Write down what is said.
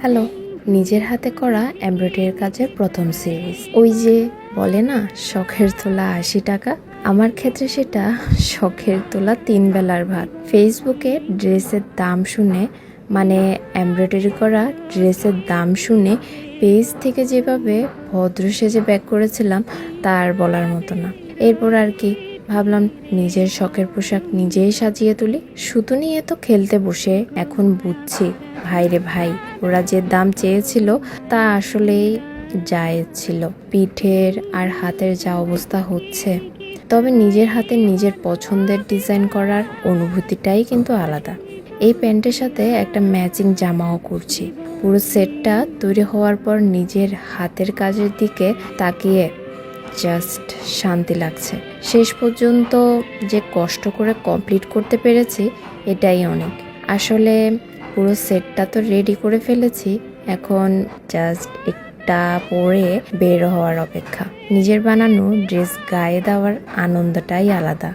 Hello, নিজের হাতে করা এমব্রয়ডারি কাজের প্রথম সিরিজ। ওই যে বলে না, শখের তোলা ৮০ টাকা। আমার ক্ষেত্রে সেটা শখের তোলা ৩ বেলার ভাত। ফেসবুকে ড্রেসের দাম শুনে, মানে এমব্রয়ডারি করা ড্রেসের দাম শুনে পেজ থেকে যেভাবে ভদ্র সেজে ব্যাক করেছিলাম তা আর বলার মতো না। এরপর আর কি ভাবলাম, নিজের শখের পোশাক নিজেই সাজিয়ে তুলি। সুতো নিয়ে তো খেলতে বসে এখন বুঝছি, ভাইরে ভাই, ওরা যে দাম চেয়েছিল তা আসলেই জায়েজ ছিল। পিঠের আর হাতের যা অবস্থা হচ্ছে, তবে নিজের হাতে নিজের পছন্দের ডিজাইন করার অনুভূতিটাই কিন্তু আলাদা। এই প্যান্টের সাথে একটা ম্যাচিং জামাও করছি। পুরো সেটটা তৈরি হওয়ার পর নিজের হাতের কাজের দিকে তাকিয়ে জাস্ট শান্তি লাগছে। শেষ পর্যন্ত যে কষ্ট করে কমপ্লিট করতে পেরেছি, এটাই অনেক। আসলে পুরো সেটটা তো রেডি করে ফেলেছি, এখন জাস্ট একটা পরে বের হওয়ার অপেক্ষা। নিজের বানানো ড্রেস গায়ে দেওয়ার আনন্দটাই আলাদা।